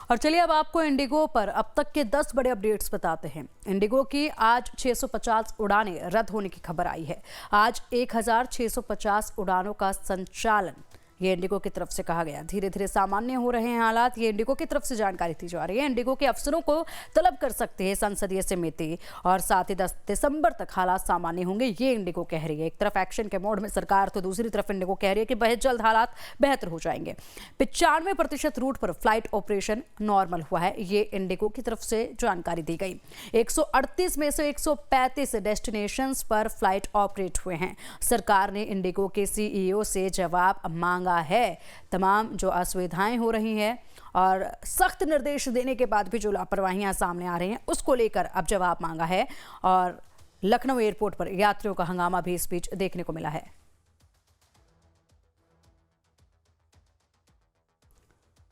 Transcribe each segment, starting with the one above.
और चलिए अब आपको इंडिगो पर अब तक के 10 बड़े अपडेट्स बताते हैं। इंडिगो की आज 650 उड़ानें रद्द होने की खबर आई है। आज 1650 उड़ानों का संचालन ये इंडिगो की तरफ से कहा गया। धीरे धीरे सामान्य हो रहे हैं हालात, ये इंडिगो की तरफ से जानकारी दी जा रही है। इंडिगो के अफसरों को तलब कर सकते हैं संसदीय समिति और साथ ही 10 दिसंबर तक हालात सामान्य होंगे, ये इंडिगो कह रही है। एक तरफ एक्शन के मोड में सरकार तो दूसरी तरफ इंडिगो कह रही है कि बहुत जल्द हालात बेहतर हो जाएंगे। 95% रूट पर फ्लाइट ऑपरेशन नॉर्मल हुआ है, ये इंडिगो की तरफ से जानकारी दी गई। 138 में से 135 डेस्टिनेशंस पर फ्लाइट ऑपरेट हुए हैं। सरकार ने इंडिगो के सीईओ से जवाब मांगा है। तमाम जो असुविधाएं हो रही हैं और सख्त निर्देश देने के बाद भी जो लापरवाहियां सामने आ रही हैं, उसको लेकर अब जवाब मांगा है। और लखनऊ एयरपोर्ट पर यात्रियों का हंगामा भी इस बीच देखने को मिला है।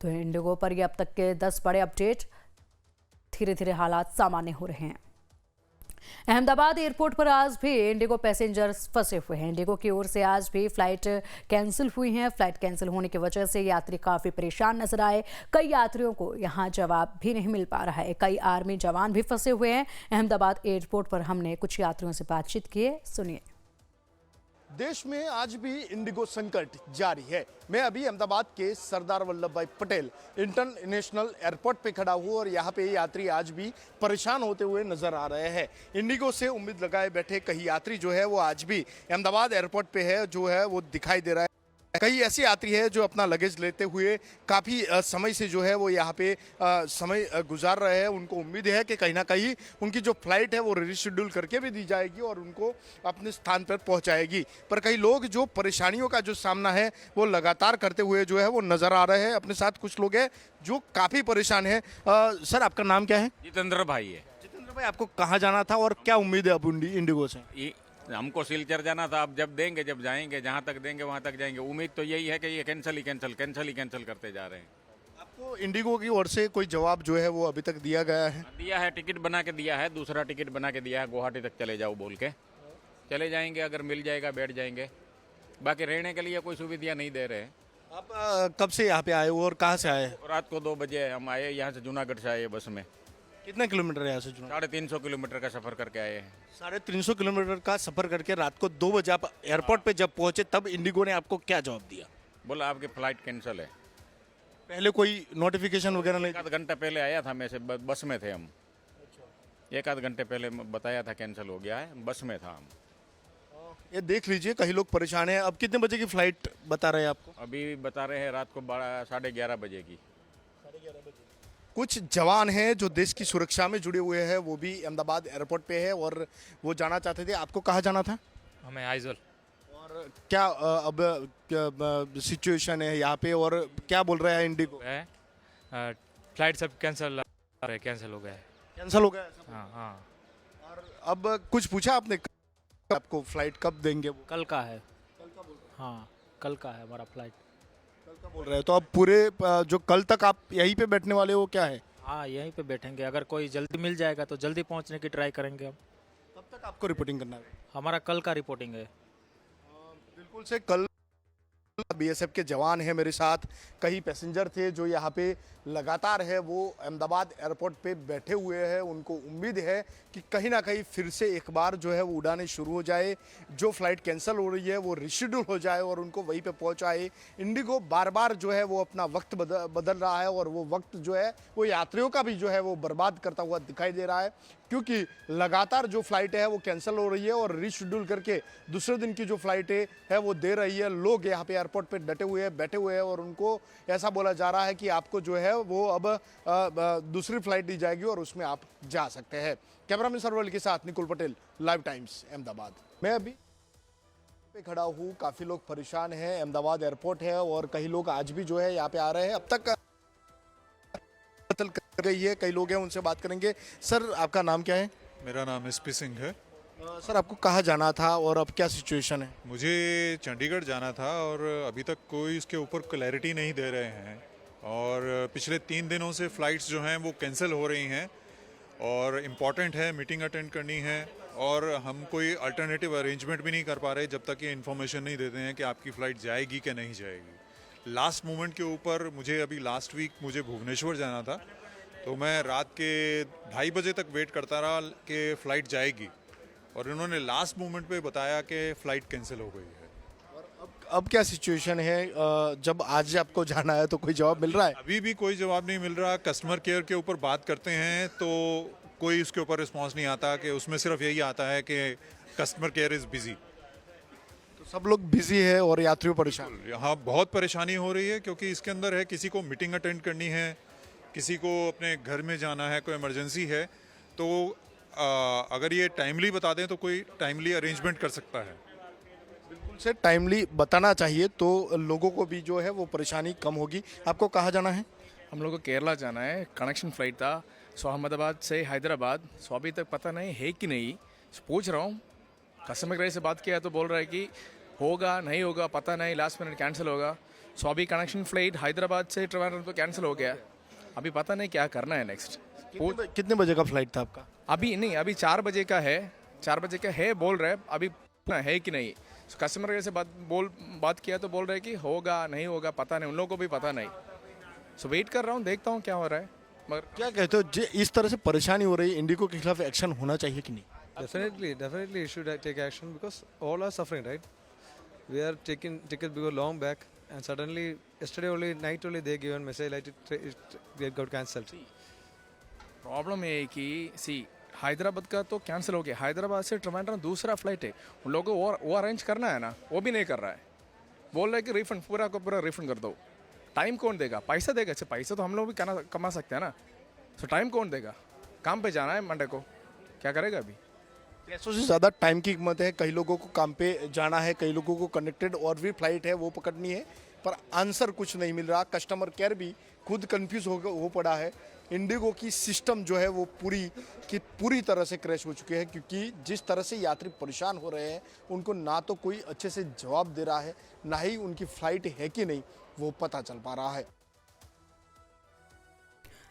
तो इंडिगो पर ये अब तक के 10 बड़े अपडेट। धीरे धीरे हालात सामान्य हो रहे हैं। अहमदाबाद एयरपोर्ट पर आज भी इंडिगो पैसेंजर्स फंसे हुए हैं। इंडिगो की ओर से आज भी फ्लाइट कैंसिल हुई हैं। फ्लाइट कैंसिल होने की वजह से यात्री काफी परेशान नजर आए। कई यात्रियों को यहां जवाब भी नहीं मिल पा रहा है। कई आर्मी जवान भी फंसे हुए हैं। अहमदाबाद एयरपोर्ट पर हमने कुछ यात्रियों से बातचीत की है, सुनिए। देश में आज भी इंडिगो संकट जारी है। मैं अभी अहमदाबाद के सरदार वल्लभ भाई पटेल इंटरनेशनल एयरपोर्ट पे खड़ा हूँ और यहाँ पे यात्री आज भी परेशान होते हुए नजर आ रहे हैं। इंडिगो से उम्मीद लगाए बैठे कई यात्री जो है वो आज भी अहमदाबाद एयरपोर्ट पे है, जो है वो दिखाई दे रहा है। कई ऐसे यात्री हैं जो अपना लगेज लेते हुए काफ़ी समय से जो है वो यहाँ पे समय गुजार रहे हैं। उनको उम्मीद है कि कहीं ना कहीं उनकी जो फ्लाइट है वो रीशेड्यूल करके भी दी जाएगी और उनको अपने स्थान पर पहुँचाएगी। पर कई लोग जो परेशानियों का जो सामना है वो लगातार करते हुए जो है वो नज़र आ रहे हैं। अपने साथ कुछ लोग हैं जो काफ़ी परेशान हैं। सर, आपका नाम क्या है? जितेंद्र भाई है। जितेंद्र भाई, आपको कहाँ जाना था और क्या उम्मीद है अब इंडिगो से? हमको सिलचर जाना था, अब जब देंगे, जब जाएंगे, जहाँ तक देंगे वहाँ तक जाएंगे। उम्मीद तो यही है कि ये कैंसिल ही कैंसिल करते जा रहे हैं। आपको इंडिगो की ओर से कोई जवाब जो है वो अभी तक दिया गया है? दिया है, टिकट बना के दिया है, दूसरा टिकट बना के दिया है, गुवाहाटी तक चले जाओ बोल के। चले जाएंगे, अगर मिल जाएगा बैठ जाएंगे। बाकी रहने के लिए कोई सुविधा नहीं दे रहे। आप कब से यहाँ पे आए हो और कहाँ से आए? रात को 2 बजे हम आए, यहाँ से जूनागढ़ से आए बस में। कितना किलोमीटर है यहाँ से? 350 किलोमीटर का सफर करके आए हैं। 350 किलोमीटर का सफर करके रात को 2 बजे आप एयरपोर्ट पे जब पहुंचे तब इंडिगो ने आपको क्या जवाब दिया? बोला आपकी फ्लाइट कैंसिल है। पहले कोई नोटिफिकेशन वगैरह नहीं? 1 घंटा पहले आया था, मैं से बस में थे हम। 1 आध घंटे पहले बताया था कैंसिल हो गया है, बस में था हम। ये देख लीजिए, कई लोग परेशान हैं। अब कितने बजे की फ्लाइट बता रहे हैं आपको? अभी बता रहे हैं रात को 11:30 बजे की। कुछ जवान हैं जो देश की सुरक्षा में जुड़े हुए हैं, वो भी अहमदाबाद एयरपोर्ट पे है और वो जाना चाहते थे। आपको कहाँ जाना था? हमें आइजल। और क्या अब सिचुएशन है यहाँ पे और क्या बोल रहा है इंडिगो? फ्लाइट सब कैंसिल हो गया है। कैंसिल हो गया है सब? हाँ हाँ। और अब कुछ पूछा आपने आपको फ्लाइट कब देंगे? वो कल का है। कल का बोल रहे हैं? हाँ, कल का है हमारा फ्लाइट। कल का बोल रहे हैं। तो अब पूरे जो कल तक आप यहीं पे बैठने वाले हो, क्या है? हाँ, यहीं पे बैठेंगे। अगर कोई जल्दी मिल जाएगा तो जल्दी पहुंचने की ट्राई करेंगे हम। कब तक आपको रिपोर्टिंग करना है? हमारा कल का रिपोर्टिंग है। बिल्कुल से कल बीएसएफ के जवान हैं मेरे साथ। कई पैसेंजर थे जो यहाँ पे लगातार है वो अहमदाबाद एयरपोर्ट पे बैठे हुए हैं। उनको उम्मीद है कि कहीं ना कहीं फिर से एक बार जो है वो उड़ानें शुरू हो जाए, जो फ्लाइट कैंसिल हो रही है वो रिशेड्यूल हो जाए और उनको वहीं पे पहुंचाए। इंडिगो बार बार जो है वो अपना वक्त बदल रहा है और वो वक्त जो है वो यात्रियों का भी जो है वो बर्बाद करता हुआ दिखाई दे रहा है, क्योंकि लगातार जो फ्लाइट है वो कैंसिल हो रही है और रिशेड्यूल करके दूसरे दिन की जो फ्लाइट है वो दे रही है। लोग यहाँ पे एयरपोर्ट पे डटे हुए हैं, बैठे हुए हैं और उनको ऐसा बोला जा रहा है कि आपको जो है वो अब दूसरी फ्लाइट दी जाएगी और उसमें आप जा सकते हैं। कैमरामैन सरवल के साथ निकुल पटेल, लाइव टाइम्स अहमदाबाद। मैं अभी पे खड़ा हूँ, काफ़ी लोग परेशान हैं। अहमदाबाद एयरपोर्ट है और कई लोग आज भी जो है यहाँ पे आ रहे हैं। अब तक कर गई है, कई लोग हैं उनसे बात करेंगे। सर, आपका नाम क्या है? मेरा नाम एसपी सिंह है। सर, आपको कहाँ जाना था और अब क्या सिचुएशन है? मुझे चंडीगढ़ जाना था और अभी तक कोई इसके ऊपर क्लैरिटी नहीं दे रहे हैं और पिछले 3 दिनों से फ़्लाइट्स जो हैं वो कैंसिल हो रही हैं और इम्पॉर्टेंट है, मीटिंग अटेंड करनी है और हम कोई अल्टरनेटिव अरेंजमेंट भी नहीं कर पा रहे जब तक ये इन्फॉर्मेशन नहीं देते हैं कि आपकी फ़्लाइट जाएगी कि नहीं जाएगी। लास्ट मोमेंट के ऊपर मुझे अभी लास्ट वीक मुझे भुवनेश्वर जाना था, तो मैं रात के 2:30 बजे तक वेट करता रहा कि फ़्लाइट जाएगी, और इन्होंने लास्ट मोमेंट पे बताया कि फ़्लाइट कैंसिल हो गई है। अब क्या सिचुएशन है? जब आज आपको जाना है तो कोई जवाब मिल रहा है? अभी भी कोई जवाब नहीं मिल रहा। कस्टमर केयर के ऊपर बात करते हैं तो कोई उसके ऊपर रिस्पॉन्स नहीं आता, कि उसमें सिर्फ यही आता है कि कस्टमर केयर इज़ बिजी। तो सब लोग बिजी है और यात्रियों परेशान। यहाँ बहुत परेशानी हो रही है, क्योंकि इसके अंदर है किसी को मीटिंग अटेंड करनी है, किसी को अपने घर में जाना है, कोई इमरजेंसी है, तो अगर ये टाइमली बता दें तो कोई टाइमली अरेंजमेंट कर सकता है। बिल्कुल से टाइमली बताना चाहिए तो लोगों को भी जो है वो परेशानी कम होगी। आपको कहाँ जाना है? हम लोग को केरला जाना है, कनेक्शन फ्लाइट था, सो अहमदाबाद से हैदराबाद, सो अभी तक पता नहीं है कि नहीं, सो पूछ रहा हूँ। कस्टमर केयर से बात किया तो बोल रहा है कि होगा नहीं होगा पता नहीं, लास्ट मिनट कैंसिल होगा। सो अभी कनेक्शन फ्लाइट हैदराबाद से ट्रिवांड्रम तो कैंसिल हो गया, अभी पता नहीं क्या करना है नेक्स्ट। कितने बजे का फ्लाइट था आपका? अभी नहीं, अभी 4 बजे का है, 4 बजे का है बोल रहे हैं, अभी है कि नहीं। कस्टमर केयर से बात किया तो बोल रहे हैं कि होगा नहीं होगा पता नहीं, उन लोगों को भी पता नहीं। सो वेट कर रहा हूँ, देखता हूँ क्या हो रहा है। मगर क्या कहते हो, इस तरह से परेशानी हो रही है, इंडिगो के खिलाफ एक्शन होना चाहिए कि नहीं? Definitely, it should take action because all are suffering, right? We are taking tickets because long back, and suddenly yesterday only night only they given message like it got cancelled. Problem ये है कि हैदराबाद का तो cancel हो गया, हैदराबाद से ट्रिवांड्रम दूसरा flight है, उन लोगों को वो अरेंज करना है ना, वो भी नहीं कर रहा है। बोल रहा है कि रिफंड पूरा को पूरा रिफंड कर दो। टाइम कौन देगा? पैसा देगा? अच्छा पैसा तो हम लोग भी कमा सकते हैं ना, सो टाइम कौन देगा? काम पे जाना है मंडे को, क्या करेगा अभी? पैसों से ज़्यादा टाइम की कीमत है। कई लोगों को काम पे जाना है, कई लोगों को कनेक्टेड और भी फ्लाइट है वो पकड़नी है, पर आंसर कुछ नहीं मिल रहा। कस्टमर केयर भी खुद कंफ्यूज हो पड़ा है। इंडिगो की सिस्टम जो है वो पूरी तरह से क्रैश हो चुकी है, क्योंकि जिस तरह से यात्री परेशान हो रहे हैं उनको ना तो कोई अच्छे से जवाब दे रहा है, ना ही उनकी फ्लाइट है कि नहीं वो पता चल पा रहा है।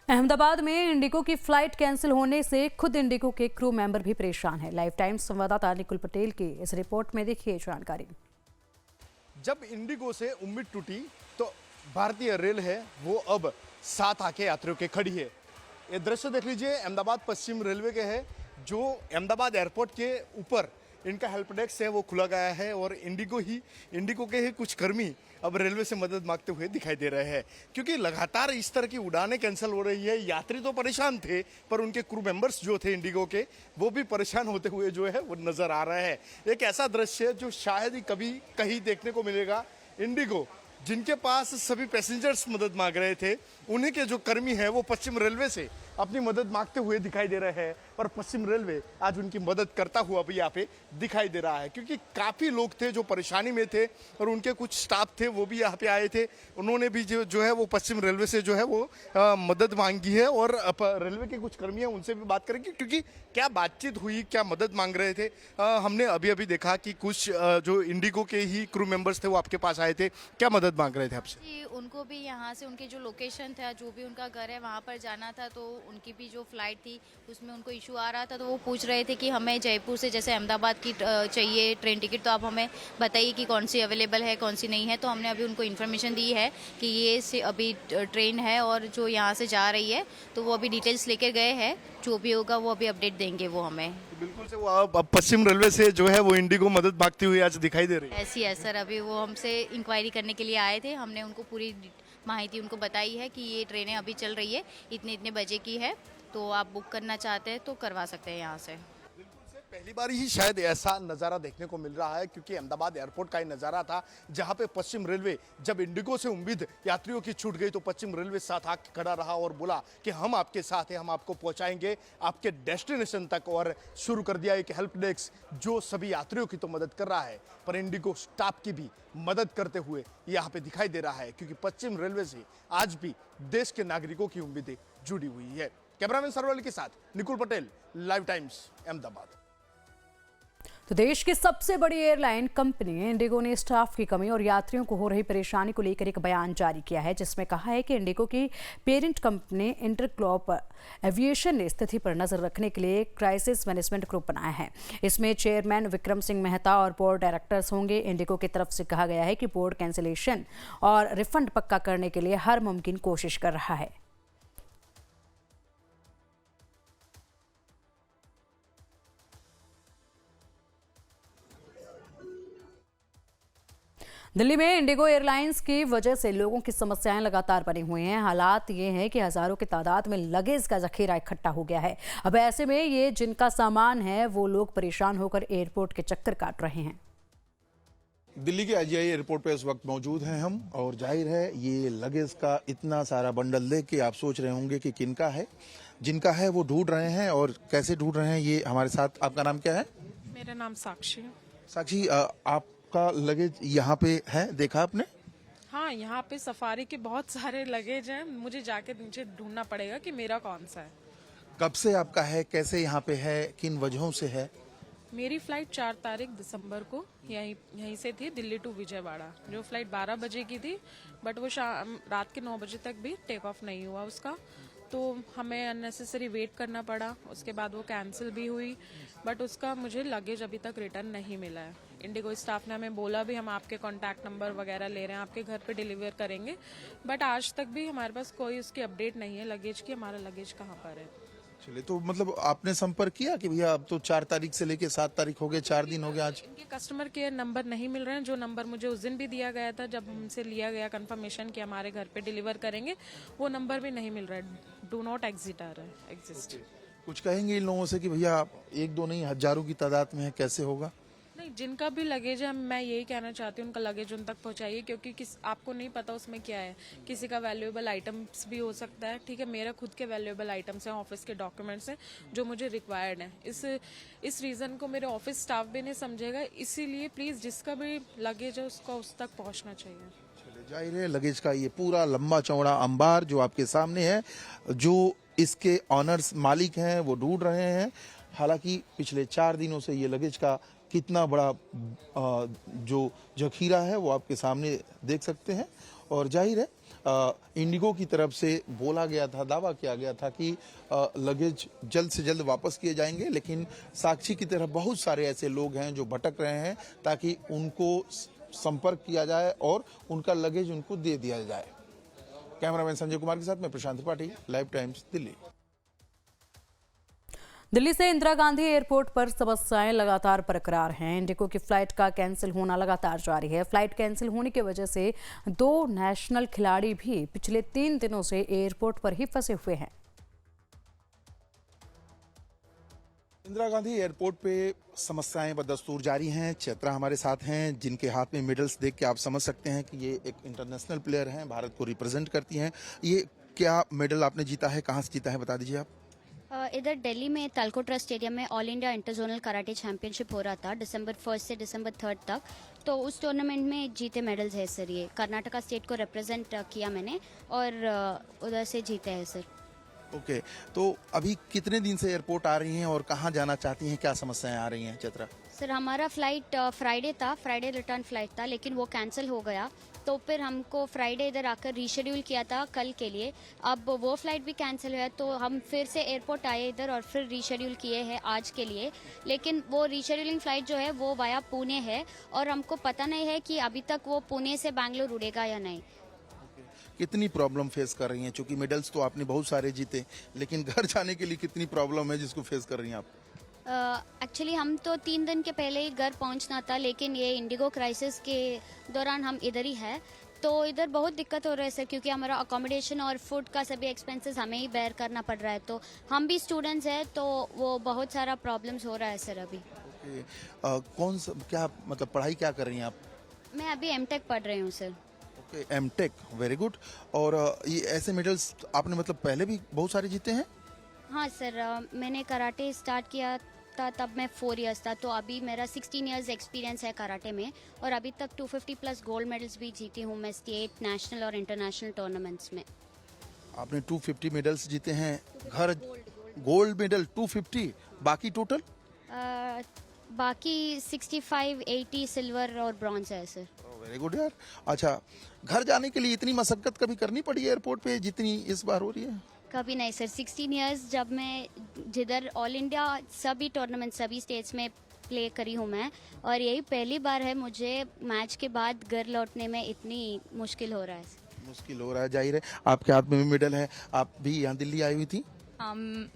अहमदाबाद में इंडिगो की फ्लाइट कैंसिल होने से खुद इंडिगो के क्रू मेंबर भी परेशान है। लाइव टाइम्स संवाददाता निकुल पटेल की इस रिपोर्ट में देखिए जानकारी। जब इंडिगो से उम्मीद टूटी तो भारतीय रेल है वो अब साथ आके यात्रियों के खड़ी है। ये दृश्य देख लीजिए, अहमदाबाद पश्चिम रेलवे के है, जो अहमदाबाद एयरपोर्ट के ऊपर इनका हेल्प डेस्क है वो खुला गया है, और इंडिगो के ही कुछ कर्मी अब रेलवे से मदद मांगते हुए दिखाई दे रहे हैं, क्योंकि लगातार इस तरह की उड़ानें कैंसिल हो रही है। यात्री तो परेशान थे, पर उनके क्रू मेंबर्स जो थे इंडिगो के, वो भी परेशान होते हुए जो है वो नजर आ रहे हैं। एक ऐसा दृश्य जो शायद ही कभी कहीं देखने को मिलेगा। इंडिगो जिनके पास सभी पैसेंजर्स मदद मांग रहे थे, उन्हीं के जो कर्मी हैं वो पश्चिम रेलवे से अपनी मदद मांगते हुए दिखाई दे रहे हैं, पर पश्चिम रेलवे आज उनकी मदद करता हुआ भी यहाँ पे दिखाई दे रहा है, क्योंकि काफ़ी लोग थे जो परेशानी में थे और उनके कुछ स्टाफ थे वो भी यहाँ पे आए थे। उन्होंने भी जो है वो पश्चिम रेलवे से जो है वो मदद मांगी है, और रेलवे के कुछ कर्मी हैं उनसे भी बात करेंगे, क्योंकि क्या बातचीत हुई, क्या मदद मांग रहे थे। हमने अभी देखा कि कुछ जो इंडिगो के ही क्रू मेंबर्स थे वो आपके पास आए थे, क्या मदद मांग रहे थे आपसे? जी, उनको भी यहाँ से उनके जो लोकेशन था, जो भी उनका घर है वहाँ पर जाना था, तो उनकी भी जो फ्लाइट थी उसमें उनको इशू आ रहा था, तो वो पूछ रहे थे कि हमें जयपुर से जैसे अहमदाबाद की चाहिए ट्रेन टिकट, तो आप हमें बताइए कि कौन सी अवेलेबल है कौन सी नहीं है। तो हमने अभी उनको इन्फॉर्मेशन दी है कि ये अभी ट्रेन है और जो यहाँ से जा रही है, तो वो अभी डिटेल्स लेकर गए हैं, जो भी होगा वो अभी अपडेट देंगे वो हमें। बिल्कुल से वो अब पश्चिम रेलवे से जो है वो इंडिगो मदद मांगती हुई आज दिखाई दे रही है। ऐसी है सर, अभी वो हमसे इंक्वायरी करने के लिए आए थे, हमने उनको पूरी माहिती उनको बताई है कि ये ट्रेनें अभी चल रही है, इतने बजे की है, तो आप बुक करना चाहते हैं तो करवा सकते हैं यहाँ से। पहली बार ही शायद ऐसा नज़ारा देखने को मिल रहा है, क्योंकि अहमदाबाद एयरपोर्ट का ही नज़ारा था जहां पे पश्चिम रेलवे, जब इंडिगो से उम्मीद यात्रियों की छूट गई तो पश्चिम रेलवे साथ आके खड़ा रहा और बोला कि हम आपके साथ हैं, हम आपको पहुंचाएंगे आपके डेस्टिनेशन तक, और शुरू कर दिया एक हेल्प डेस्क जो सभी यात्रियों की तो मदद कर रहा है, पर इंडिगो स्टाफ की भी मदद करते हुए यहाँ पे दिखाई दे रहा है, क्योंकि पश्चिम रेलवे से आज भी देश के नागरिकों की उम्मीदें जुड़ी हुई है। कैमरामैन सरवली के साथ निकुल पटेल, लाइव टाइम्स, अहमदाबाद। तो देश की सबसे बड़ी एयरलाइन कंपनी इंडिगो ने स्टाफ की कमी और यात्रियों को हो रही परेशानी को लेकर एक बयान जारी किया है, जिसमें कहा है कि इंडिगो की पेरेंट कंपनी इंटरग्लोब एविएशन ने स्थिति पर नजर रखने के लिए क्राइसिस मैनेजमेंट ग्रुप बनाया है। इसमें चेयरमैन विक्रम सिंह मेहता और बोर्ड डायरेक्टर्स होंगे। इंडिगो की तरफ से कहा गया है कि बोर्ड कैंसिलेशन और रिफंड पक्का करने के लिए हर मुमकिन कोशिश कर रहा है। दिल्ली में इंडिगो एयरलाइंस की वजह से लोगों की समस्याएं लगातार बनी हुई हैं। हालात ये हैं कि हजारों की तादाद में लगेज का जखीरा इकट्ठा हो गया है। अब ऐसे में ये जिनका सामान है वो लोग परेशान होकर एयरपोर्ट के चक्कर काट रहे हैं। दिल्ली के IGI एयरपोर्ट पे इस वक्त मौजूद हैं हम, और जाहिर है ये लगेज का इतना सारा बंडल देख के आप सोच रहे होंगे कि किनका है। जिनका है वो ढूंढ रहे हैं, और कैसे ढूंढ रहे हैं ये हमारे साथ। आपका नाम क्या है? मेरा नाम साक्षी है। साक्षी, आपका लगेज यहाँ पे है, देखा आपने? हाँ, यहाँ पे सफारी के बहुत सारे लगेज हैं। मुझे जाके नीचे ढूंढना पड़ेगा कि मेरा कौन सा है। कब से आपका है, कैसे यहाँ पे है, किन वजहों से है? मेरी फ्लाइट 4 तारीख दिसंबर को यहीं से थी, दिल्ली टू विजयवाड़ा। जो फ्लाइट 12 बजे की थी, बट वो रात के 9 बजे तक भी टेक ऑफ नहीं हुआ उसका, तो हमें अननेसेसरी वेट करना पड़ा। उसके बाद वो कैंसिल भी हुई, बट उसका मुझे लगेज अभी तक रिटर्न नहीं मिला है। इंडिगो स्टाफ ने हमें बोला भी हम आपके कॉन्टैक्ट नंबर वगैरह ले रहे हैं, आपके घर पे डिलीवर करेंगे, बट आज तक भी हमारे पास कोई उसकी अपडेट नहीं है लगेज की, हमारा लगेज कहाँ पर है। चलिए, तो मतलब आपने संपर्क किया कि भैया अब तो 4 तारीख से लेके 7 तारीख हो गए, 4 दिन हो गए आज? इनके कस्टमर केयर नंबर नहीं मिल रहे हैं। जो नंबर मुझे उस दिन भी दिया गया था जब हमसे लिया गया कंफर्मेशन कि हमारे घर पे डिलीवर करेंगे, वो नंबर भी नहीं मिल रहा है। डू नॉट एग्जिट आ रहा है, एग्जिस्ट। कुछ कहेंगे इन लोगों से कि भैया एक दो नहीं हजारों की तादाद में है, कैसे होगा? नहीं, जिनका भी लगेज है मैं यही कहना चाहती हूँ उनका लगेज उन तक पहुँचाइए, क्योंकि आपको नहीं पता उसमें क्या है। किसी का वैल्यूएबल आइटम्स भी हो सकता है, ठीक है। मेरा खुद के वैल्यूएबल आइटम्स हैं, ऑफिस के डॉक्यूमेंट्स हैं जो मुझे रिक्वायर्ड हैं। इस रीज़न को मेरे ऑफिस स्टाफ भी नहीं समझेगा, इसीलिए प्लीज़ जिसका भी लगेज है उसका उस तक पहुँचना चाहिए। जाहिर है लगेज का ये पूरा लंबा चौड़ा अंबार जो आपके सामने है, जो इसके ऑनर्स मालिक हैं वो ढूंढ रहे हैं। हालांकि पिछले 4 दिनों से ये लगेज का कितना बड़ा जो जखीरा है वो आपके सामने देख सकते हैं। और जाहिर है इंडिगो की तरफ से बोला गया था, दावा किया गया था कि लगेज जल्द से जल्द वापस किए जाएंगे, लेकिन साक्षी की तरफ बहुत सारे ऐसे लोग हैं जो भटक रहे हैं ताकि उनको संपर्क किया जाए और उनका लगेज उनको दे दिया जाए। कैमरामैन संजय कुमार के साथ मैं प्रशांत त्रिपाठी, लाइव टाइम्स दिल्ली। दिल्ली से इंदिरा गांधी एयरपोर्ट पर समस्याएं लगातार बरकरार हैं। इंडिगो की फ्लाइट का कैंसिल होना लगातार जारी है। फ्लाइट कैंसिल होने की वजह से 2 नेशनल खिलाड़ी भी पिछले 3 दिनों से एयरपोर्ट पर ही फंसे हुए हैं। इंदिरा गांधी एयरपोर्ट पे समस्याएं बदस्तूर जारी हैं। चैत्रा हमारे साथ हैं, जिनके हाथ में मेडल्स देख के आप समझ सकते हैं कि ये एक इंटरनेशनल प्लेयर हैं, भारत को रिप्रेजेंट करती हैं। ये क्या मेडल आपने जीता है, कहाँ से जीता है, बता दीजिए आप। इधर दिल्ली में तालकोटरा स्टेडियम में all India interzonal karate championship हो रहा था दिसंबर 1 से दिसंबर 3 तक। तो उस टूर्नामेंट में जीते मेडल्स है सर। ये कर्नाटका स्टेट को रिप्रेजेंट किया मैंने और उधर से जीते हैं सर। ओके, तो अभी कितने दिन से एयरपोर्ट आ रही हैं और कहाँ जाना चाहती हैं, क्या समस्याएं आ रही हैं चैत्रा? सर हमारा फ्लाइट फ्राइडे था, फ्राइडे रिटर्न फ्लाइट था, लेकिन वो कैंसिल हो गया। तो फिर हमको फ्राइडे इधर आकर रीशेड्यूल किया था कल के लिए। अब वो फ्लाइट भी कैंसिल हुआ, तो हम फिर से एयरपोर्ट आए इधर और फिर रीशेड्यूल किए हैं आज के लिए। लेकिन वो रीशेड्यूलिंग फ्लाइट जो है वो वाया पुणे है और हमको पता नहीं है कि अभी तक वो पुणे से बैंगलोर उड़ेगा या नहीं। कितनी प्रॉब्लम फेस कर रही हैं? चूंकि मेडल्स तो आपने बहुत सारे जीते, लेकिन घर जाने के लिए कितनी प्रॉब्लम है जिसको फेस कर रही हैं आप? एक्चुअली हम तो 3 दिन के पहले ही घर पहुंचना था, लेकिन ये इंडिगो क्राइसिस के दौरान हम इधर ही है, तो इधर बहुत दिक्कत हो रहा है सर, क्योंकि हमारा अकोमोडेशन और फूड का सभी एक्सपेंसेस हमें ही बेयर करना पड़ रहा है। तो हम भी स्टूडेंट्स हैं, तो वो बहुत सारा प्रॉब्लम्स हो रहा है सर अभी। कौन सा, क्या मतलब पढ़ाई क्या कर रही हैं आप? मैं अभी M.Tech पढ़ रही हूँ sir. Okay, M.Tech, very good. और ये ऐसे मेडल्स आपने मतलब पहले भी बहुत सारे जीते हैं? हाँ सर, मैंने कराटे स्टार्ट किया था तब मैं 4 इयर्स था, तो अभी मेरा 16 इयर्स एक्सपीरियंस है कराटे में, और अभी तक 250 प्लस गोल्ड मेडल्स भी जीती हूँ मैं स्टेट, नेशनल और इंटरनेशनल टूर्नामेंट्स में। आपने 250 मेडल्स जीते हैं, घर गोल्ड मेडल 250, बाकी टोटल बाकी 65 80 सिल्वर और ब्रॉन्ज है सर। वेरी गुड यार। अच्छा, घर जाने के लिए इतनी मशक्कत कभी करनी पड़ी एयरपोर्ट पे जितनी इस बार हो रही है? कभी नहीं सर। 16 इयर्स जब मैं जिधर ऑल इंडिया सभी टूर्नामेंट सभी स्टेट्स में प्ले करी हूँ मैं, और यही पहली बार है मुझे मैच के बाद घर लौटने में इतनी मुश्किल हो रहा है। मुश्किल हो रहा है, जाहिर है। आपके हाथ में भी मेडल है, आप भी यहाँ दिल्ली आई हुई थी?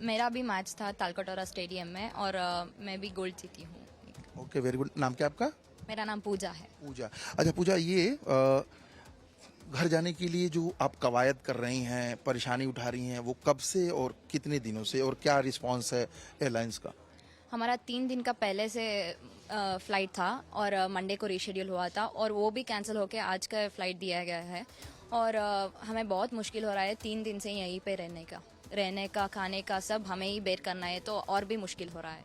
मेरा भी मैच था तालकटोरा स्टेडियम में और मैं भी गोल्ड जीती हूँ। Okay, very good. नाम क्या आपका? मेरा नाम पूजा है। पूजा। अच्छा पूजा, ये घर जाने के लिए जो आप कवायद कर रही हैं, परेशानी उठा रही हैं, वो कब से और कितने दिनों से, और क्या रिस्पांस है एयरलाइंस का? हमारा 3 दिन का पहले से फ्लाइट था और मंडे को रीशेड्यूल हुआ था और वो भी कैंसिल होकर आज का फ्लाइट दिया गया है और हमें बहुत मुश्किल हो रहा है 3 दिन से यहीं पे रहने का, खाने का सब हमें ही बेर करना है, तो और भी मुश्किल हो रहा है।